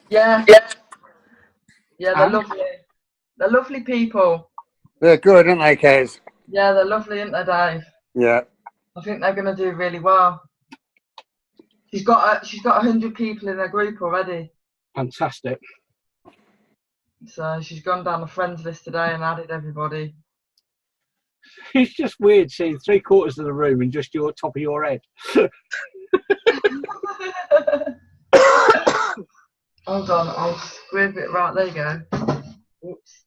Yeah. Yeah. Yeah, they're lovely. They're lovely people. They're good, aren't they, Kez? Yeah, they're lovely, aren't they, Dave? Yeah. I think they're going to do really well. She's got 100 people in her group already. Fantastic. So she's gone down the friends list today and added everybody. It's just weird seeing 3/4 of the room and just your top of your head. Hold on, I'll squib it right. There you go. Oops.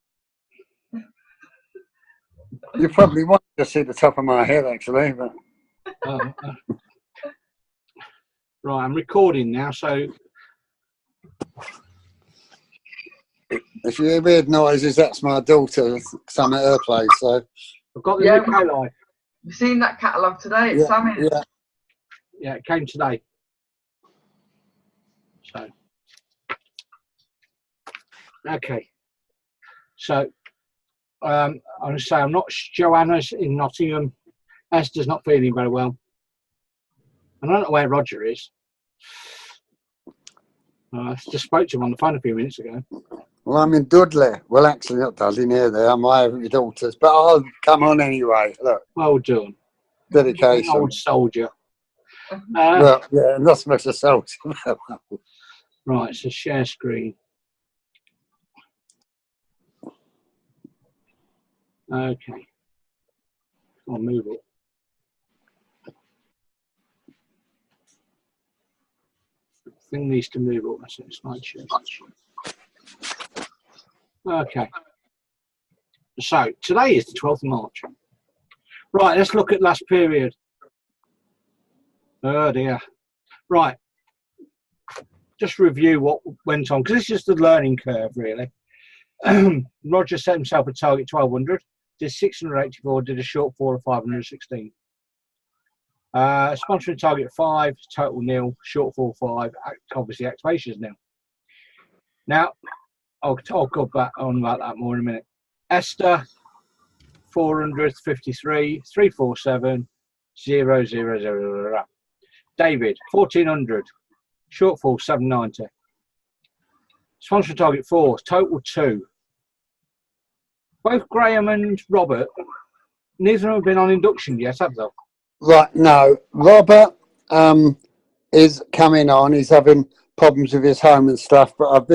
You probably want to see the top of my head, actually. But Right, I'm recording now, so if you hear weird noises, that's my daughter. Some at her place. So I've got the Yeah. new K-Life. You've seen that catalogue today? It's Sammy. yeah. Yeah, it came today. So, okay. So, I'm going to say I'm not. Joanna's in Nottingham. Esther's not feeling very well. I don't know where Roger is. I just spoke to him on the phone a few minutes ago. Well, I'm in Dudley. Well, actually, not Dudley, near there. I'm with my daughters. But I'll come on anyway. Look, Well done. dedication. Old soldier. Well, yeah, not so much a soldier. Right, so share screen. Okay. I'll move it. Thing needs to move up. That's it. Slideshow. Okay. So today is the 12th of March. Right, let's look at last period. Oh dear. Right. Just review what went on, because this is the learning curve, really. Roger set himself a target 1200, did 684, did a shortfall of 516. Sponsoring target 5, total nil, shortfall 5, obviously activations nil. Now, I'll go back on about that more in a minute. Esther, 400, 53, 347, 0, 0, 0, 0. David, 1400, shortfall 790. Sponsoring target 4, total 2. Both Graham and Robert, neither of them have been on induction yet, have they? Right, no. Robert is coming on. He's having problems with his home and stuff, but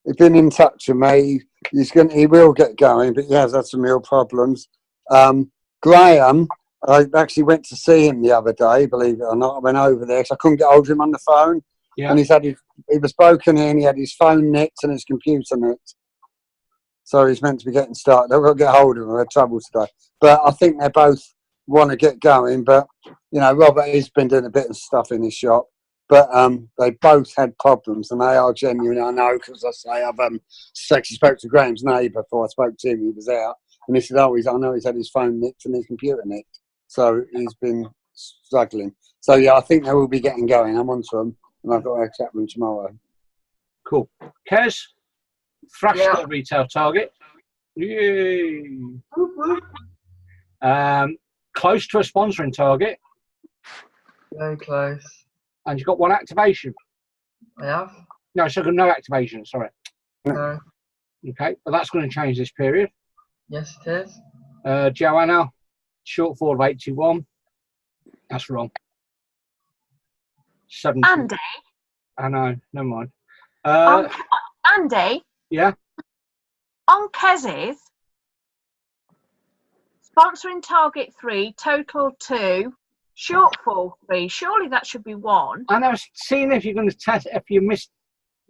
he's been in touch with me. He will get going, but he has had some real problems. Graham, I actually went to see him the other day, believe it or not. I went over there because I couldn't get hold of him on the phone. Yeah. And he was broken in, he had his phone nicked and his computer nicked. So he's meant to be getting started. I've got to get hold of him. I had trouble today. But I think they both want to get going. But, you know, Robert has been doing a bit of stuff in his shop. But they both had problems, and they are genuine, I know, because I've actually spoke to Graham's neighbour before I spoke to him. He was out. And he said, I know he's had his phone nicked and his computer nicked. So he's been struggling. So, yeah, I think they will be getting going. I'm on to them, and I've got a chat with them tomorrow. Cool. Kez, thrashed the retail target. Yay. Close to a sponsoring target. Very close. And you've got one activation. I have. No, so no activation, sorry. No. Okay, but that's going to change this period. Yes, it is. Joanna, shortfall of 81. That's wrong. 70. Andy? I know, never mind. Andy? Yeah? On Kez's, sponsoring target 3, total 2, shortfall 3. Surely that should be 1. And I was seeing if you're going to test, if you missed,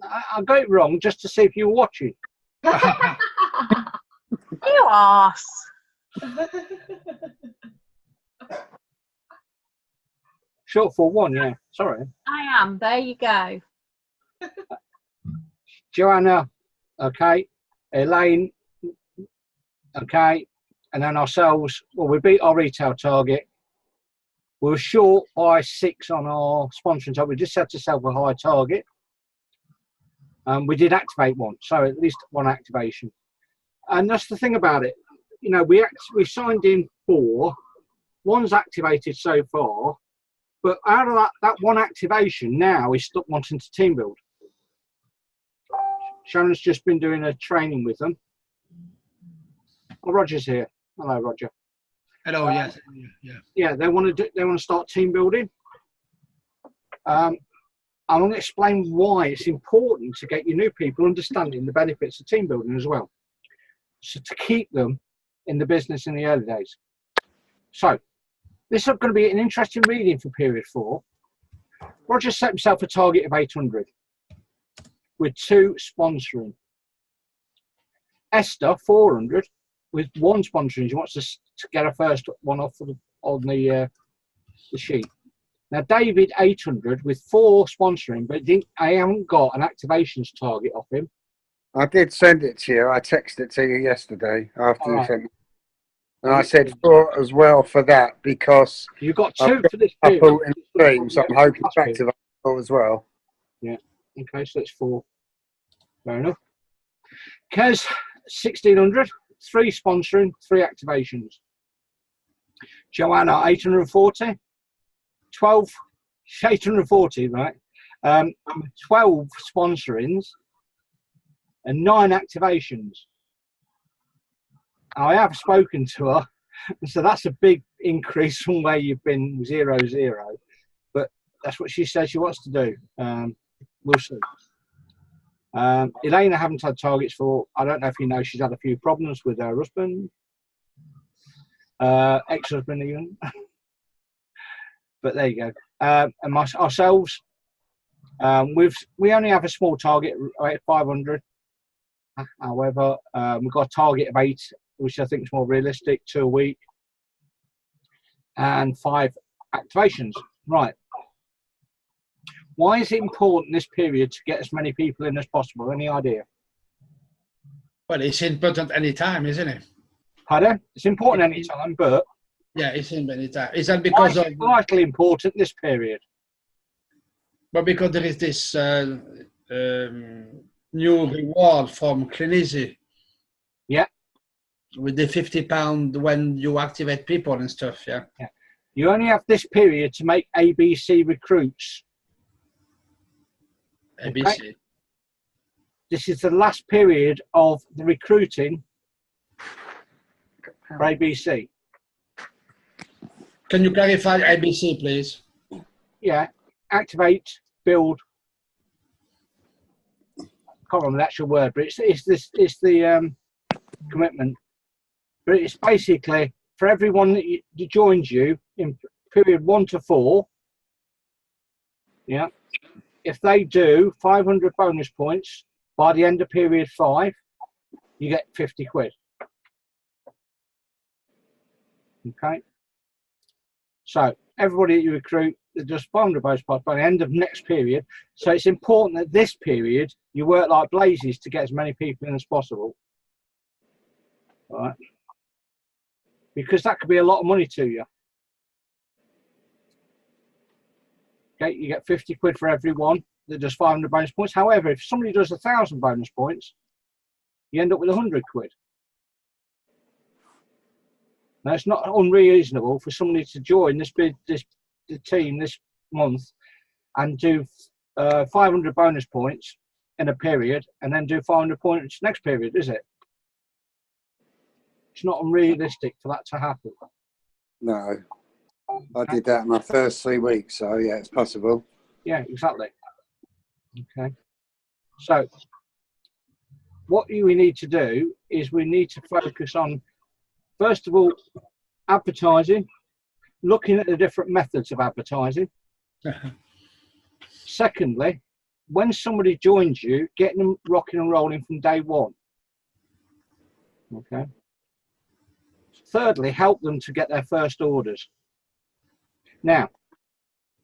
I got it wrong just to see if you were watching. You arse. Shortfall 1, yeah, sorry. I am, there you go. Joanna, okay. Elaine, okay. And then ourselves, well, we beat our retail target. We were short by 6 on our sponsoring target. We just set ourselves a high target. We did activate 1, so at least 1 activation. And that's the thing about it. You know, we signed in 4. 1's activated so far. But out of that 1 activation, now he's stuck wanting to team build. Shannon's just been doing a training with them. Oh, Roger's here. Hello, Roger. Hello, yes. Yeah. Yeah, they want to start team building. I want to explain why it's important to get your new people understanding the benefits of team building as well. So to keep them in the business in the early days. So this is going to be an interesting reading for period 4. Roger set himself a target of 800 with 2 sponsoring. Esther 400 with 1 sponsoring. She wants to get her first one off on the sheet. Now David 800 with 4 sponsoring, but I haven't got an activations target off him. I did send it to you. I texted it to you yesterday after you Right. sent it. And I said 4 as well for that because You've got 2 I've got for this a period. couple in the team, so I'm hoping Last to period. activate 4 as well. Okay, so that's 4. Fair enough. Kez 1600, 3 sponsoring, 3 activations. Joanna 840, 12, 840, right? 12 sponsorings and 9 activations. I have spoken to her, so that's a big increase from where you've been 0-0. But that's what she says she wants to do. We'll see. Elena haven't had targets for, I don't know if you know, she's had a few problems with her husband, ex-husband even. But there you go. And ourselves, we only have a small target, right, 500. However, we've got a target of 8, which I think is more realistic, 2 a week, and 5 activations. Right. Why is it important this period to get as many people in as possible? Any idea? Well, it's important any time, isn't it? Pardon? It's important any time, but Yeah, it's important any time. Is that why because is of? it vitally important this period? But because there is this new reward from Clinici. Yeah. With the £50 when you activate people and stuff, yeah. You only have this period to make ABC recruits. ABC. This is the last period of the recruiting for ABC. Can you clarify ABC, please? Yeah, activate, build. Can't remember the actual word, but it's the commitment. But it's basically for everyone that joins you in period 1 to 4. Yeah, if they do 500 bonus points by the end of period 5, you get 50 quid. Okay. So everybody that you recruit, they just 500 bonus points by the end of next period. So it's important that this period you work like blazes to get as many people in as possible. All right. Because that could be a lot of money to you. Okay, you get 50 quid for everyone that does 500 bonus points. However, if somebody does 1,000 bonus points, you end up with 100 quid. Now, it's not unreasonable for somebody to join the team this month and do 500 bonus points in a period and then do 500 points next period, is it? It's not unrealistic for that to happen. No. I did that in my first 3 weeks, so yeah, it's possible. Yeah, exactly. Okay. So what we need to do is we need to focus on, first of all, advertising, looking at the different methods of advertising. Secondly, when somebody joins you, getting them rocking and rolling from day 1. Okay. Thirdly, help them to get their first orders. Now,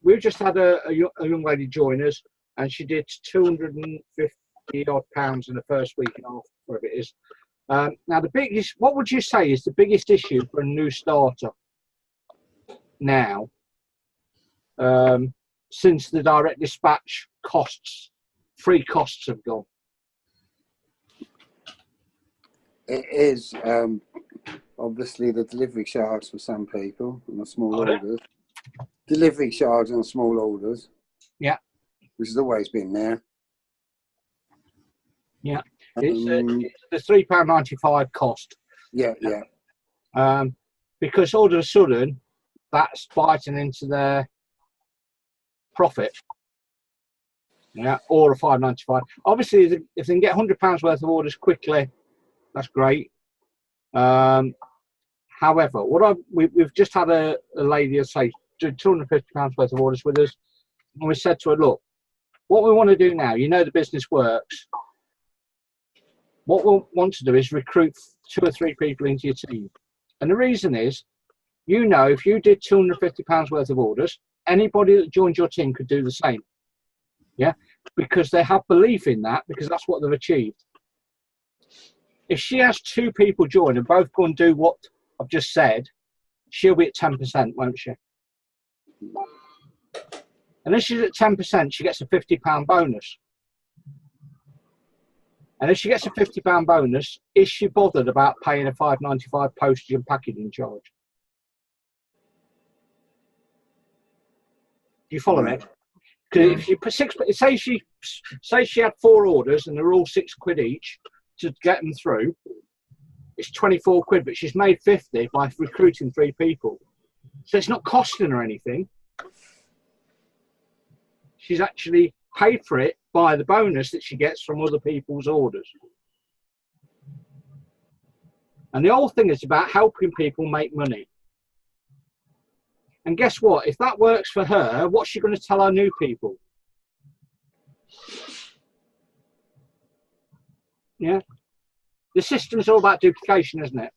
we've just had a young lady join us, and she did 250 odd pounds in the first week and a half, whatever it is. Now, what would you say is the biggest issue for a new starter now, since the direct dispatch free costs have gone? It is obviously the delivery charge for some people on the small orders. Delivery charge on small orders. Yeah. Which has always been there. It's the £3.95 cost. yeah. Because all of a sudden, that's biting into their profit. Yeah, or a £5.95. Obviously, if they can get £100 worth of orders quickly, that's great. However, we've just had a lady say do £250 worth of orders with us, and we said to her, look, what we want to do now, you know the business works. What we'll want to do is recruit 2 or 3 people into your team. And the reason is, you know, if you did £250 worth of orders, anybody that joined your team could do the same. Yeah, because they have belief in that, because that's what they've achieved. If she has 2 people join and both go and do what I've just said, she'll be at 10%, won't she? And if she's at 10%, she gets a £50 bonus. And if she gets a £50 bonus, is she bothered about paying a £5.95 postage and packaging charge? Do you follow me? Because if you put say she had 4 orders and they're all £6 each to get them through, it's 24 quid, but she's made 50 by recruiting 3 people. So it's not costing her anything. She's actually paid for it by the bonus that she gets from other people's orders. And the whole thing is about helping people make money. And guess what? If that works for her, what's she going to tell her new people? Yeah. The system's all about duplication, isn't it?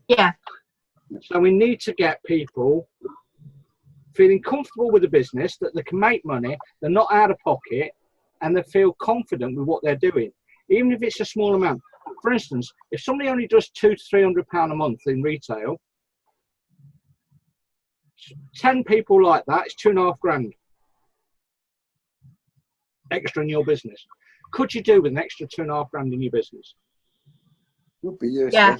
Yeah. So we need to get people feeling comfortable with the business, that they can make money, they're not out of pocket, and they feel confident with what they're doing, even if it's a small amount. For instance, if somebody only does £200 to £300 a month in retail, 10 people like that, it's £2.5 grand extra in your business. Could you do with an extra £2.5 grand in your business? Would be useful. Yeah.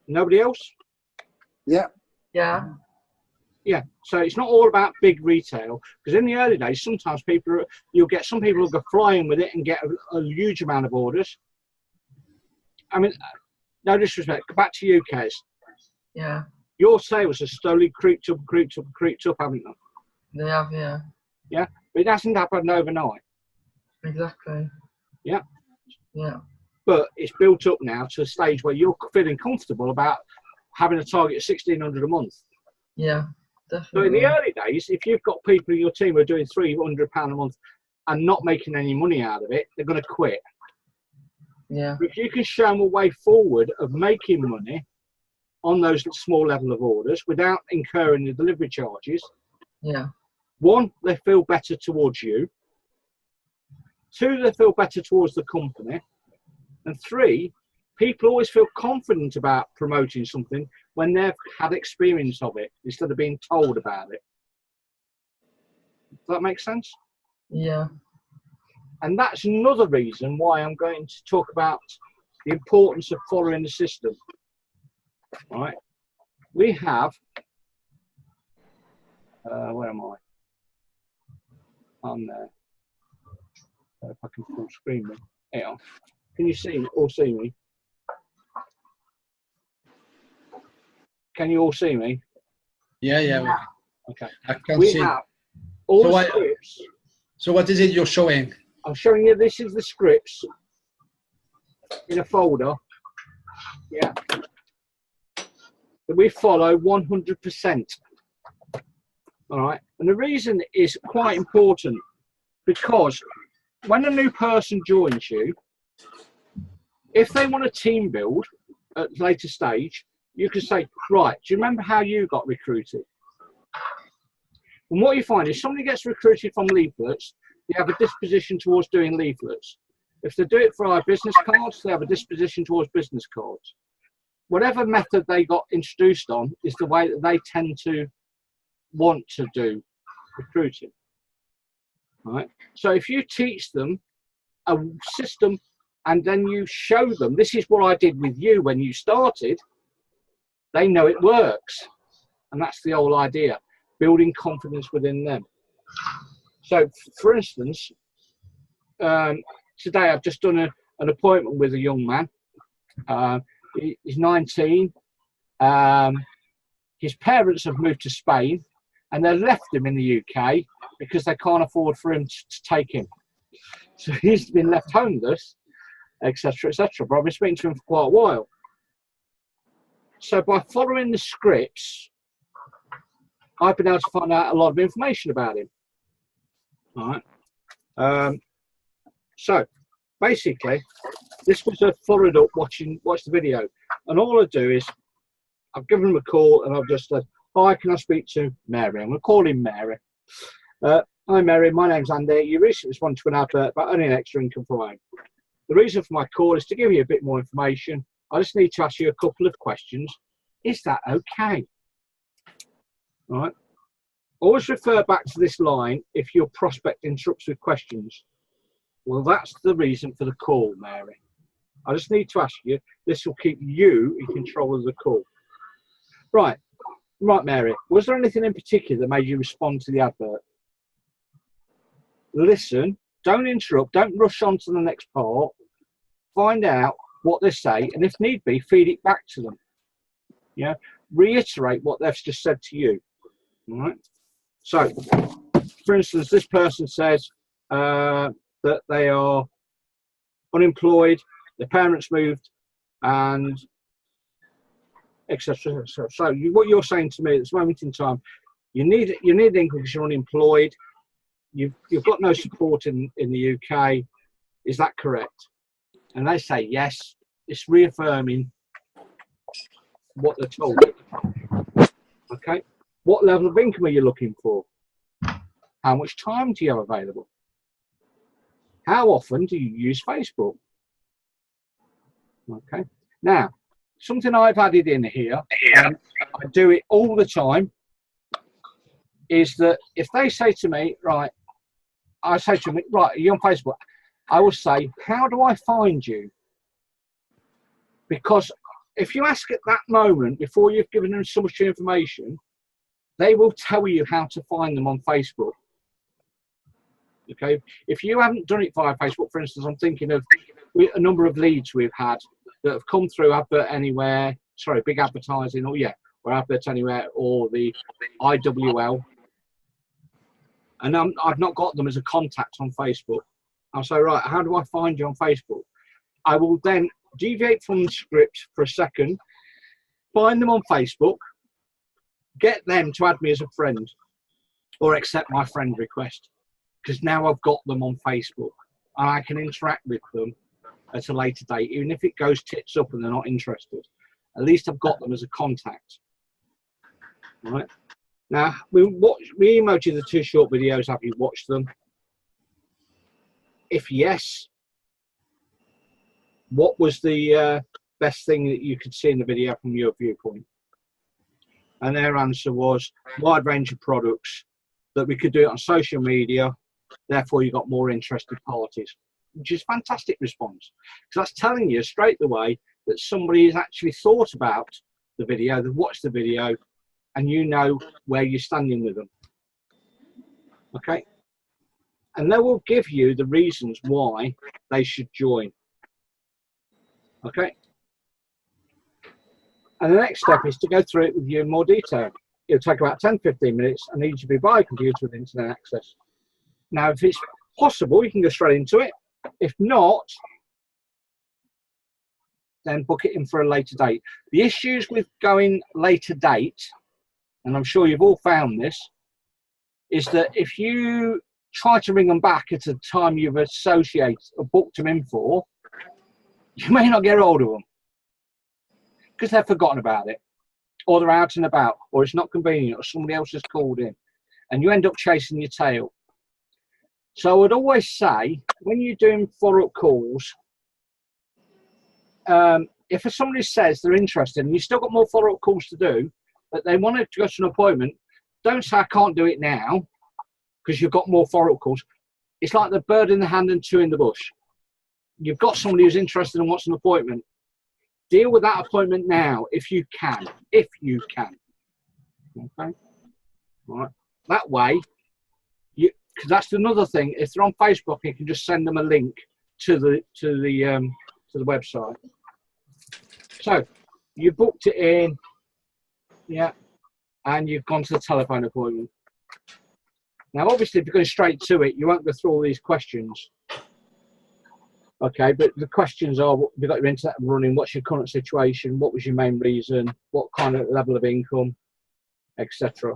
Nobody else? Yeah. Yeah. Yeah, so it's not all about big retail, because in the early days, sometimes you'll get some people who go flying with it and get a huge amount of orders. I mean, no disrespect, go back to you, Kez. Yeah. Your sales have slowly creeped up, haven't they? They have, yeah. Yeah, but it hasn't happened overnight. Exactly. Yeah. Yeah. But it's built up now to a stage where you're feeling comfortable about having a target of £1,600 a month. Yeah. So Definitely. in the early days, if you've got people in your team who are doing £300 a month and not making any money out of it, they're going to quit. Yeah. But if you can show them a way forward of making money on those small level of orders without incurring the delivery charges, Yeah. 1, they feel better towards you. 2, they feel better towards the company. And 3, people always feel confident about promoting something when they've had experience of it instead of being told about it. Does that make sense? Yeah. And that's another reason why I'm going to talk about the importance of following the system. All right. We have, where am I? I'm there. If I can full screen me. Here. Can you see me? All see me? Can you all see me? Yeah. Okay. I can We see. have all So the what- scripts. So what is it you're showing? I'm showing you, this is the scripts in a folder. Yeah. That we follow 100%. All right. And the reason is quite important, because when a new person joins you, if they want a team build at a later stage, you can say, right, do you remember how you got recruited? And what you find is somebody gets recruited from leaflets, they have a disposition towards doing leaflets. If they do it for our business cards, they have a disposition towards business cards. Whatever method they got introduced on is the way that they tend to want to do recruiting. Right? So if you teach them a system and then you show them, this is what I did with you when you started, they know it works. And that's the whole idea, building confidence within them. So, for instance, today I've just done an appointment with a young man. He's 19. His parents have moved to Spain, and they left him in the UK because they can't afford for him to take him. So he's been left homeless, etc., etc. But I've been speaking to him for quite a while. So by following the scripts, I've been able to find out a lot of information about him. All right. So basically, this was a followed up watch the video, and all I do is I've given him a call and I've just said, "Hi, can I speak to Mary?" I'm going to call him Mary. Hi Mary, my name's Andy. You recently responded to an advert about earning extra income from home. The reason for my call is to give you a bit more information. I just need to ask you a couple of questions. Is that okay? All right. Always refer back to this line if your prospect interrupts with questions. Well, that's the reason for the call, Mary. I just need to ask you. This will keep you in control of the call. Right, Mary. Was there anything in particular that made you respond to the advert? Listen, don't interrupt, don't rush on to the next part. Find out what they say, and if need be, feed it back to them. Yeah, reiterate what they've just said to you. All right. So, for instance, this person says that they are unemployed, their parents moved, and etc. So, what you're saying to me at this moment in time, you need income because you're unemployed. You've got no support in the UK. Is that correct? And they say yes. It's reaffirming what they're told. Okay. What level of income are you looking for? How much time do you have available? How often do you use Facebook? Okay. Now, something I've added in here, and I do it all the time, is that if they say to me, right, I say to them, right, are you on Facebook? I will say, how do I find you? Because if you ask at that moment, before you've given them so much information, they will tell you how to find them on Facebook. Okay, if you haven't done it via Facebook, for instance, I'm thinking of a number of leads we've had that have come through Advert Anywhere, sorry, Big Advertising, or Advert Anywhere, or the IWL. And I've not got them as a contact on Facebook. I'll say, right, how do I find you on Facebook? I will then deviate from the script for a second, find them on Facebook, get them to add me as a friend or accept my friend request, because now I've got them on Facebook and I can interact with them at a later date, even if it goes tits up and they're not interested. At least I've got them as a contact. All right. Now, we emailed you the 2 short videos. Have you watched them? If yes, what was the best thing that you could see in the video from your viewpoint? And their answer was wide range of products, that we could do it on social media, therefore you got more interested parties, which is a fantastic response. Because that's telling you straight away that somebody has actually thought about the video, they've watched the video, and you know where you're standing with them. Okay? And they will give you the reasons why they should join. Okay? And the next step is to go through it with you in more detail. It'll take about 10-15 minutes and need you to be by a computer with internet access. Now, if it's possible, you can go straight into it. If not, then book it in for a later date. The issues with going later date, and I'm sure you've all found this, is that if you try to ring them back at a time you've associated or booked them in for, you may not get hold of them because they've forgotten about it, or they're out and about, or it's not convenient, or somebody else has called in, and you end up chasing your tail. So I would always say, when you're doing follow-up calls, if somebody says they're interested and you've still got more follow-up calls to do, but they want to go to an appointment, don't say I can't do it now because you've got more follow-up calls. It's like the bird in the hand and 2 in the bush. You've got somebody who's interested and wants an appointment. Deal with that appointment now if you can. If you can. Okay? All right. That way, because that's another thing. If they're on Facebook, you can just send them a link to the website. So you booked it in, yeah, and you've gone to the telephone appointment. Now, obviously, if you're going straight to it, you won't go through all these questions. Okay, but the questions are: have you got your internet running? What's your current situation? What was your main reason? What kind of level of income, etc.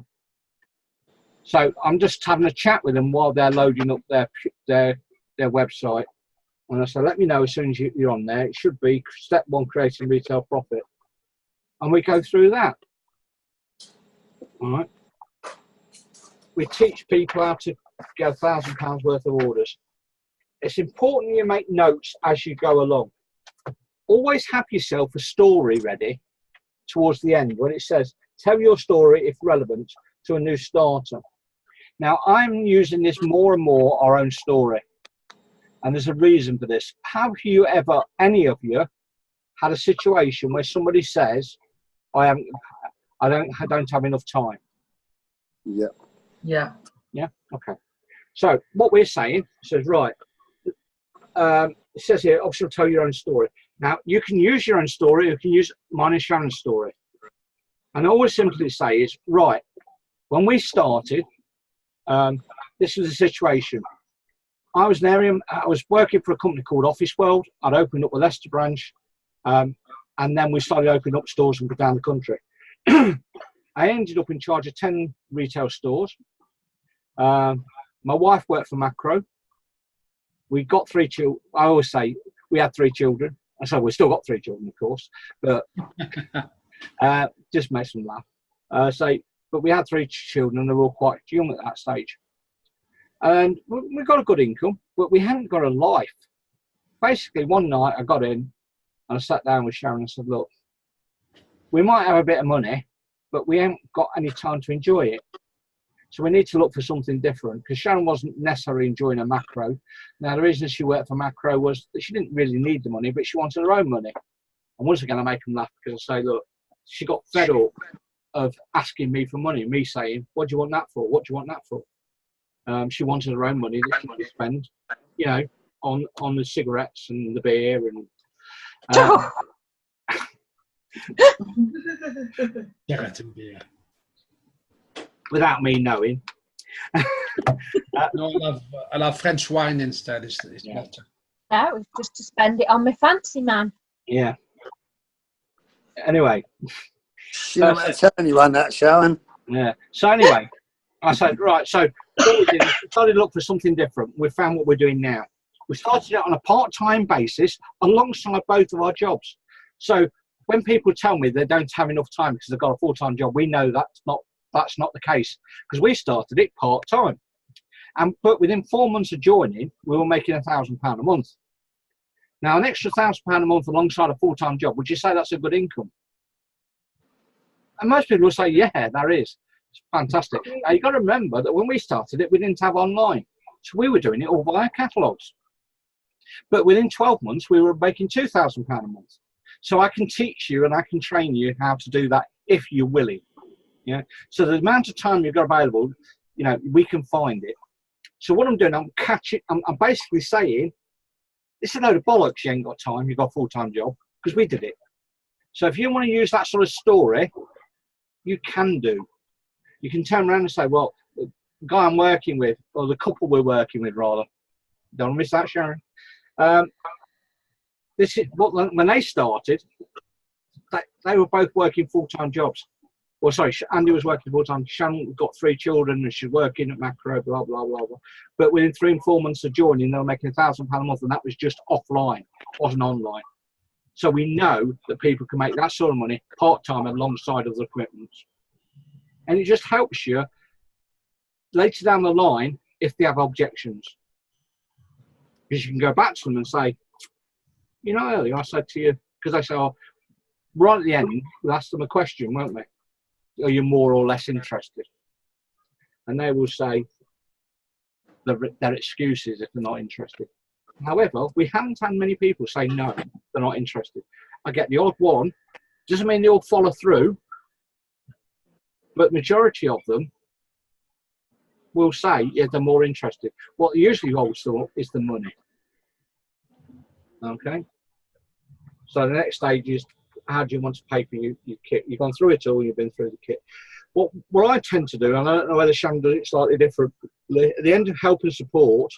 So I'm just having a chat with them while they're loading up their website, and I say, let me know as soon as you're on there. It should be step 1, creating retail profit, and we go through that. All right. We teach people how to get £1,000 worth of orders. It's important you make notes as you go along. Always have yourself a story ready towards the end when it says, tell your story if relevant to a new starter. Now, I'm using this more and more, our own story. And there's a reason for this. Have you ever, any of you, had a situation where somebody says, I don't have enough time? Yeah. Yeah. Yeah. Okay. So what we're saying says, right. It says here, obviously, tell your own story. Now you can use your own story. You can use mine and Sharon's story. And all we simply say is, right. When we started, this was a situation. I was working for a company called Office World. I'd opened up a Leicester branch, and then we started opening up stores and down the country. I ended up in charge of 10 retail stores. My wife worked for Macro. We got 3 children. I always say we had 3 children. So we've still got 3 children, of course, but just makes them laugh. But we had 3 children, and they were all quite young at that stage. And we got a good income, but we hadn't got a life. Basically, one night I got in and I sat down with Sharon and said, look, we might have a bit of money, but we haven't got any time to enjoy it. So we need to look for something different, because Sharon wasn't necessarily enjoying a Macro. Now, the reason she worked for Macro was that she didn't really need the money, but she wanted her own money. And once again, I make them laugh because I say, look, she got fed up of asking me for money, me saying, what do you want that for? What do you want that for? She wanted her own money that she could spend, you know, on the cigarettes and the beer and without me knowing. No, I love French wine instead. It's Yeah. better. No, it was just to spend it on my fancy man. Yeah. Anyway. You don't have to tell anyone that, Sharon. Yeah. So anyway, I said, right, so what we did is we started to look for something different. We found what we're doing now. We started out on a part-time basis alongside both of our jobs. So when people tell me they don't have enough time because they've got a full-time job, we know that's not the case, because we started it part-time. But within 4 months of joining, we were making £1,000 a month. Now, an extra £1,000 a month alongside a full-time job, would you say that's a good income? And most people will say, yeah, there is. It's fantastic. Now, you've got to remember that when we started it, we didn't have online. So we were doing it all via catalogues. But within 12 months, we were making £2,000 a month. So I can teach you and I can train you how to do that if you're willing. Yeah. So the amount of time you've got available, you know, we can find it. So what I'm doing, I'm basically saying, it's a load of bollocks. You ain't got time. You've got a full-time job, because we did it. So if you want to use that sort of story, you can do. You can turn around and say, well, the guy I'm working with, or the couple we're working with, rather. Don't miss that, Sharon. This is when they started, they were both working full-time jobs. Well, sorry, Andy was working full-time. Sharon got 3 children and she's working at Macro, blah, blah, blah, blah. But within 3 and 4 months of joining, they were making £1,000 a month, and that was just offline, wasn't online. So we know that people can make that sort of money part-time alongside other commitments. And it just helps you later down the line if they have objections. Because you can go back to them and say, you know, earlier I said to you, because they say, oh, right at the end, we'll ask them a question, won't we? Are you more or less interested? And they will say their excuses if they're not interested. However, we haven't had many people say no, they're not interested. I get the odd one. Doesn't mean they all follow through, but majority of them will say, yeah, they're more interested. What they usually always thought is the money. Okay. So the next stage is, how do you want to pay for your kit? You've gone through it all, you've been through the kit. What I tend to do, and I don't know whether Shannon does it slightly different, at the end of help and support,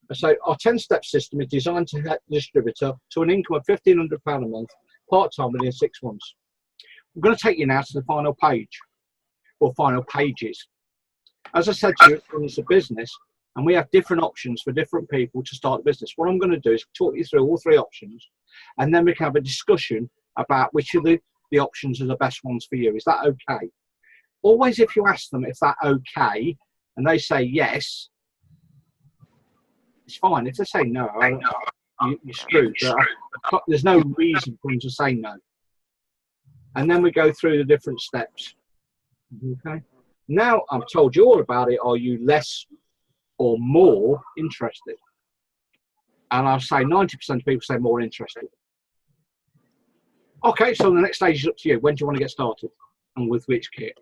I say our 10-step system is designed to help the distributor to an income of £1,500 a month, part-time within 6 months. I'm going to take you now to the final page, or final pages. As I said to you, it's a business, and we have different options for different people to start a business. What I'm going to do is talk you through all 3 options, and then we can have a discussion about which of the options are the best ones for you. Is that okay? Always, if you ask them if that's okay, and they say yes, it's fine. If they say no, you're screwed. There's no reason for them to say no. And then we go through the different steps. Okay. Now I've told you all about it. Are you less or more interested? And I'll say 90% of people say more interested. Okay, so the next stage is up to you. When do you want to get started? And with which kit?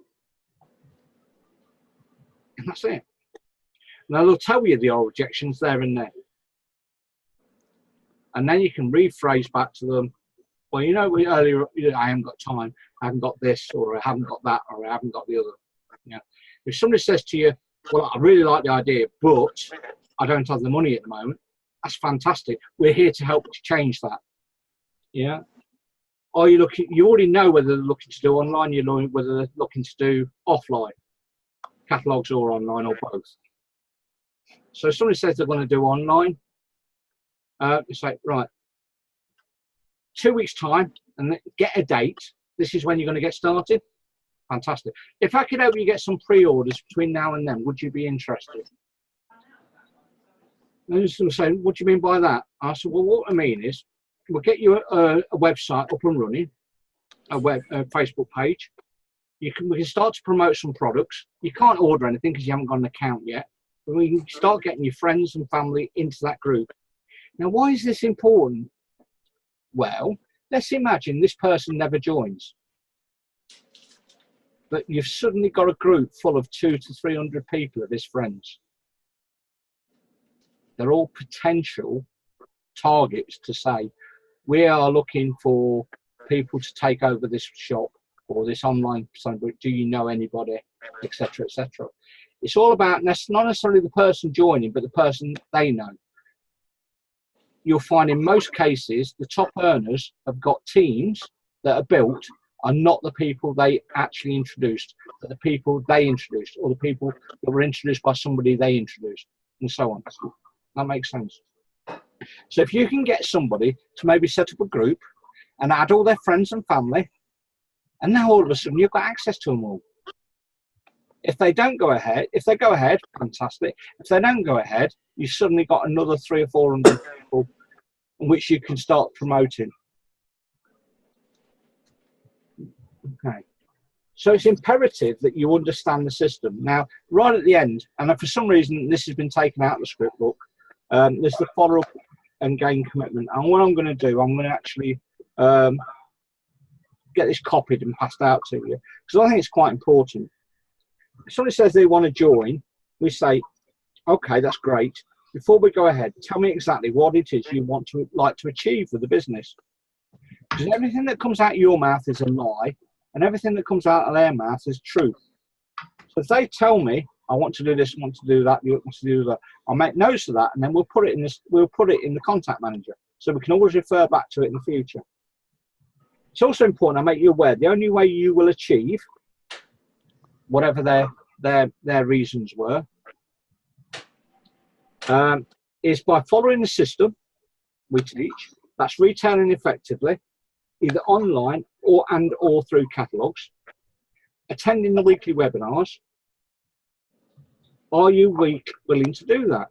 And that's it. Now they'll tell you the objections there and then. And then you can rephrase back to them, well, you know, earlier, I haven't got time, I haven't got this, or I haven't got that, or I haven't got the other. Yeah. If somebody says to you, well, I really like the idea, but I don't have the money at the moment, that's fantastic. We're here to help to change that. Yeah. Are you looking, you already know whether they're looking to do online, you know whether they're looking to do offline, catalogues or online or both. So if somebody says they're going to do online, you say, right, 2 weeks time, and get a date. This is when you're going to get started. Fantastic. If I could help you get some pre-orders between now and then, would you be interested? And just say, what do you mean by that? I said, well, what I mean is, we'll get you a website up and running, a Facebook page. We can start to promote some products. You can't order anything because you haven't got an account yet. But we can start getting your friends and family into that group. Now, why is this important? Well, let's imagine this person never joins. But you've suddenly got a group full of 200 to 300 people of his friends. They're all potential targets to say, we are looking for people to take over this shop or this online something. Do you know anybody, etc., etc. It's all about not necessarily the person joining, but the person they know. You'll find in most cases the top earners have got teams that are built are not the people they actually introduced, but the people they introduced, or the people that were introduced by somebody they introduced, and so on. That makes sense. So if you can get somebody to maybe set up a group and add all their friends and family, and now all of a sudden you've got access to them all. If they don't go ahead, if they go ahead, fantastic. If they don't go ahead, you've suddenly got another 300 or 400 people in which you can start promoting. Okay. So it's imperative that you understand the system. Now, right at the end, and for some reason this has been taken out of the script book, there's the follow-up and gain commitment. And what I'm going to do, I'm going to actually get this copied and passed out to you, because I think it's quite important. If somebody says they want to join, we say, okay, that's great. Before we go ahead, tell me exactly what it is you want to like to achieve with the business. Because everything that comes out of your mouth is a lie, and everything that comes out of their mouth is truth. So if they tell me, I want to do this, I want to do that, you want to do that, I'll make notes of that, and then we'll put it in this. We'll put it in the contact manager, so we can always refer back to it in the future. It's also important I make you aware the only way you will achieve whatever their reasons were is by following the system we teach. That's retailing effectively, either online or through catalogues, attending the weekly webinars. Are you willing to do that?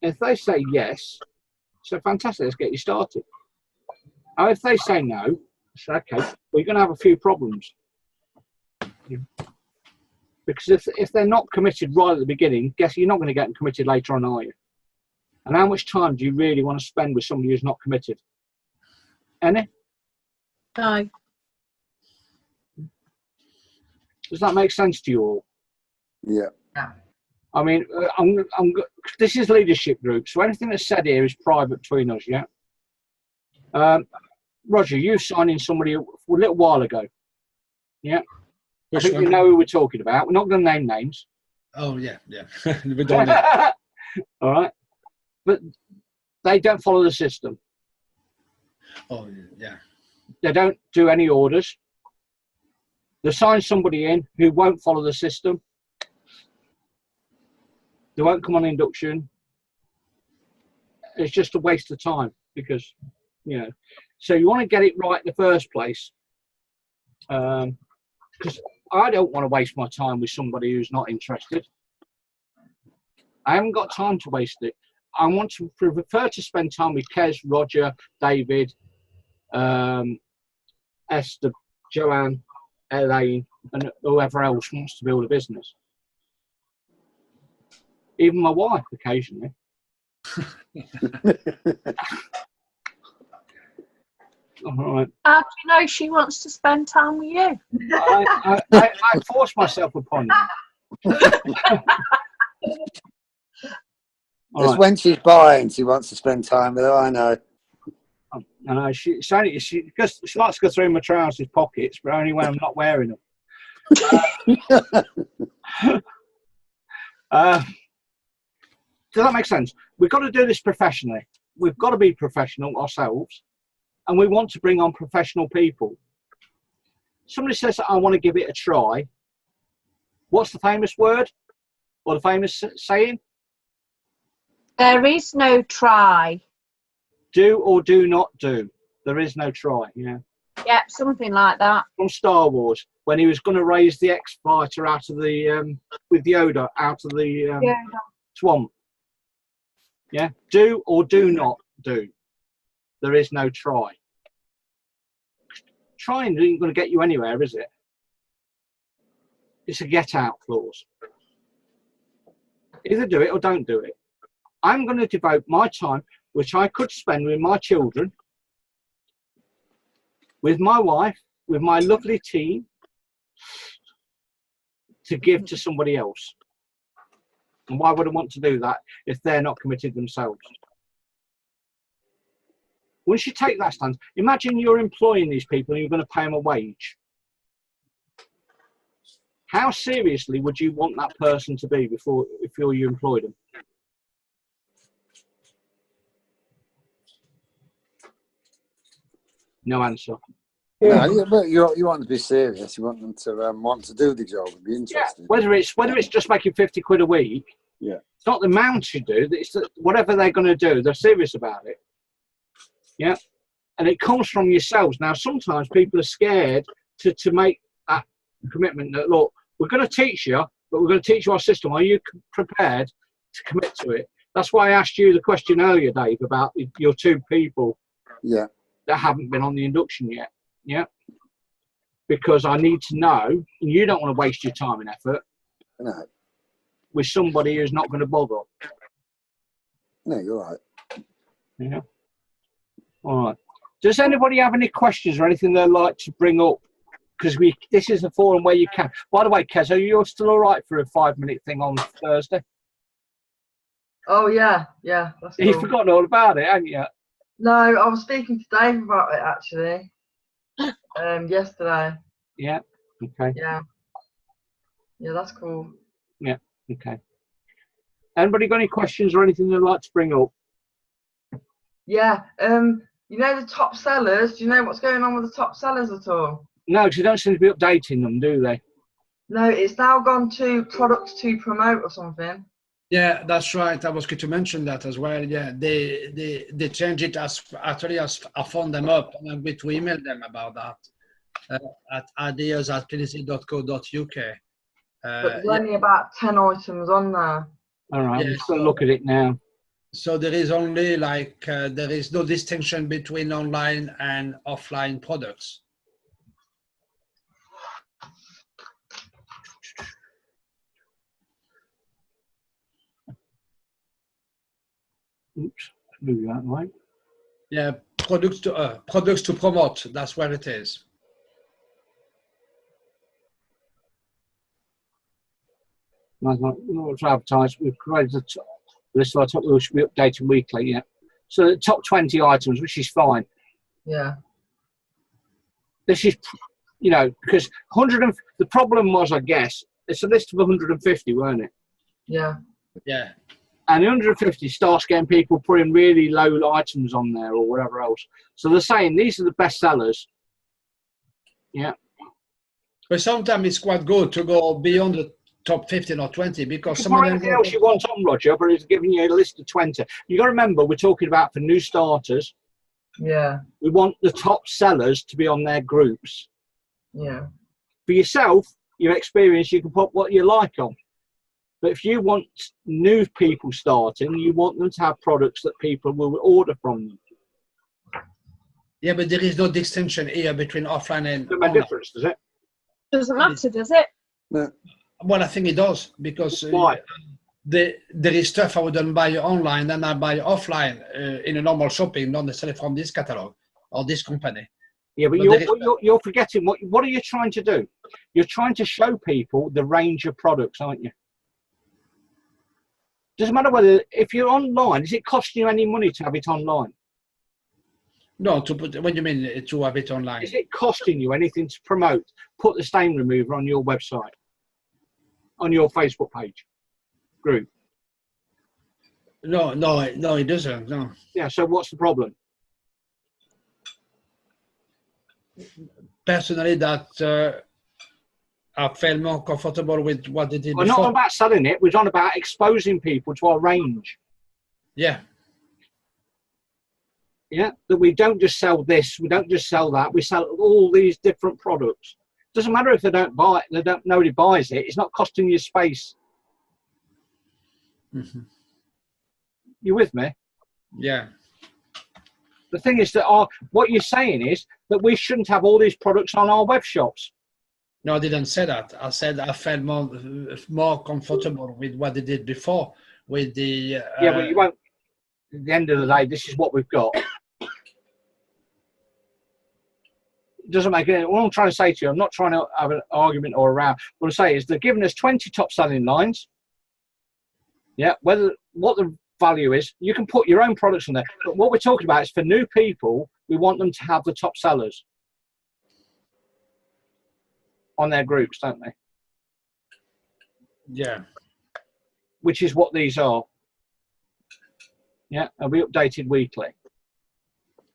If they say yes, so fantastic, let's get you started. Now, if they say no, say, okay, we're going to have a few problems. Because if they're not committed right at the beginning, guess you're not going to get them committed later on, are you? And how much time do you really want to spend with somebody who's not committed? Any? No. Does that make sense to you all? Yeah. I mean, this is leadership group, so anything that's said here is private between us, yeah? Roger, you signed in somebody a little while ago, yeah? I Which think one? you know who we're talking about. We're not going to name names. Oh, yeah. We don't need. All right? But they don't follow the system. Oh, yeah. They don't do any orders. They sign somebody in who won't follow the system. They won't come on induction. It's just a waste of time because, you know. So you want to get it right in the first place. Because I don't want to waste my time with somebody who's not interested. I haven't got time to waste it. I want to prefer to spend time with Kez, Roger, David, Esther, Joanne, Elaine, and whoever else wants to build a business. Even my wife, occasionally. All right. How do you know she wants to spend time with you? I force myself upon you. All It's right. when she's buying, she wants to spend time with her. I know. I know she likes to go through my trousers pockets, but only when I'm not wearing them. Does that make sense? We've got to do this professionally. We've got to be professional ourselves, and we want to bring on professional people. Somebody says, I want to give it a try. What's the famous word or the famous saying? There is no try. Do or do not do. There is no try. Yeah. Yep, something like that. From Star Wars, when he was going to raise the X-Fighter out of the with Yoda out of the swamp. Yeah. Do or do not do. There is no try. Trying isn't going to get you anywhere, is it? It's a get-out clause. Either do it or don't do it. I'm going to devote my time, which I could spend with my children, with my wife, with my lovely team, to give to somebody else. And why would I want to do that if they're not committed themselves? Once you take that stance, imagine you're employing these people and you're going to pay them a wage. How seriously would you want that person to be before you employed them? No answer. No, but you want to be serious. You want them to want to do the job and be Yeah, interested. whether it's just making 50 quid a week. Yeah. It's not the amount you do. It's whatever they're going to do. They're serious about it. Yeah. And it comes from yourselves. Now, sometimes people are scared to make that commitment that, look, we're going to teach you, but we're going to teach you our system. Are you prepared to commit to it? That's why I asked you the question earlier, Dave, about your two people Yeah. that haven't been on the induction yet. Yeah. Because I need to know, and you don't want to waste your time and effort No. with somebody who's not going to bother. No, you're right. Yeah. All right. Does anybody have any questions or anything they'd like to bring up? Because this is a forum where you can. By the way, Kez, are you still all right for a 5-minute thing on Thursday? Oh yeah, that's You've cool. forgotten all about it, haven't you? No, I was speaking to Dave about it actually. Yesterday. Yeah. Okay. Yeah, that's cool. Yeah. Okay. Anybody got any questions or anything they'd like to bring up? Yeah, you know the top sellers. Do you know what's going on with the top sellers at all? No, because they don't seem to be updating them, do they? No, it's now gone to products to promote or something. Yeah, that's right. I was going to mention that as well. Yeah, they change it as I phoned them up and I'm going to email them about that at ideas@pdc.co.uk. But there's only about 10 items on there. All right. Yeah, I'm just going to look at it now. So there is only there is no distinction between online and offline products. Oops. Do that right. Yeah, products to promote. That's where it is. And I thought, you know what to advertise? We've created a list of our top, which should be updated weekly. Yeah. So the top 20 items, which is fine. Yeah. This is, you know, because the problem was, I guess, it's a list of 150, weren't it? Yeah. Yeah. And the 150 starts getting people putting really low items on there or whatever else. So they're saying these are the best sellers. Yeah. But sometimes it's quite good to go beyond the top 15 or 20 because You some can of put them anything else you want on, Roger, but it's giving you a list of 20. You got to remember, we're talking about for new starters. Yeah. We want the top sellers to be on their groups. Yeah. For yourself, your experience, you can put what you like on. But if you want new people starting, you want them to have products that people will order from them. Yeah, but there is no distinction here between offline and Doesn't make a online. difference, does it? Doesn't matter, does it? No. Well, I think it does because Why? there is stuff I wouldn't buy online and I buy offline in a normal shopping, not necessarily from this catalog or this company. Yeah, but But you're forgetting what are you trying to do? You're trying to show people the range of products, aren't you? Doesn't matter whether, if you're online, is it costing you any money to have it online? No, to put, what do you mean to have it online? Is it costing you anything to promote, put the stain remover on your website, on your Facebook page, group? No, it doesn't. No. Yeah, so what's the problem? Personally, that I felt more comfortable with what they did We're before. not about selling it, we're on about exposing people to our range. Yeah. Yeah, that we don't just sell this, we don't just sell that, we sell all these different products. Doesn't matter if they don't buy it, nobody buys it, it's not costing you space. Mm-hmm. You with me? Yeah. The thing is that what you're saying is that we shouldn't have all these products on our web shops. No, I didn't say that. I said I felt more comfortable with what they did before with the. Yeah, but you won't. At the end of the day, this is what we've got. It doesn't make any. What I'm trying to say to you, I'm not trying to have an argument or a row. What I'm saying is they're giving us 20 top selling lines. Yeah, what the value is, you can put your own products on there. But what we're talking about is for new people, we want them to have the top sellers on their groups, don't they? Yeah. Which is what these are. Yeah, and we updated weekly.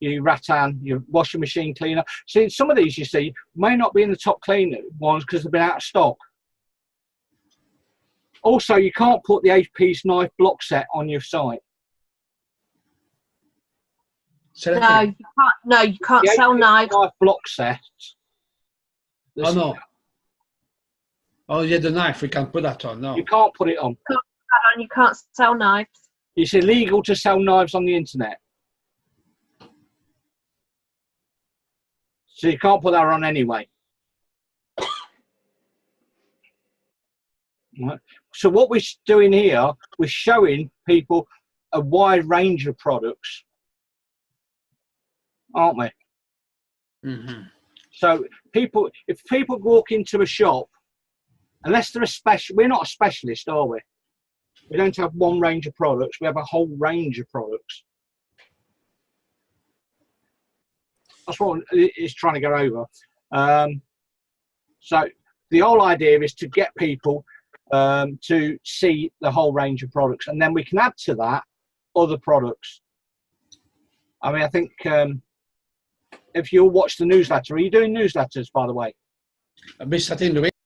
Your rattan, your washing machine cleaner. See, some of these you see may not be in the top cleaner ones because they've been out of stock. Also, you can't put the 8-piece knife block set on your site. So No, you can't. No, you can't The sell 8-piece knives. knife block set. Oh no. Oh yeah, the knife. We can put that on. No. You can't put it on. You can't sell knives. It's illegal to sell knives on the internet. So you can't put that on anyway. Right. So what we're doing here, we're showing people a wide range of products, aren't we? Mm-hmm. So if people walk into a shop, unless they're we're not a specialist, are we? We don't have one range of products, we have a whole range of products. That's what it's trying to go over. So the whole idea is to get people to see the whole range of products, and then we can add to that other products. I mean, I think if you'll watch the newsletter, are you doing newsletters, by the way? I'll be starting doing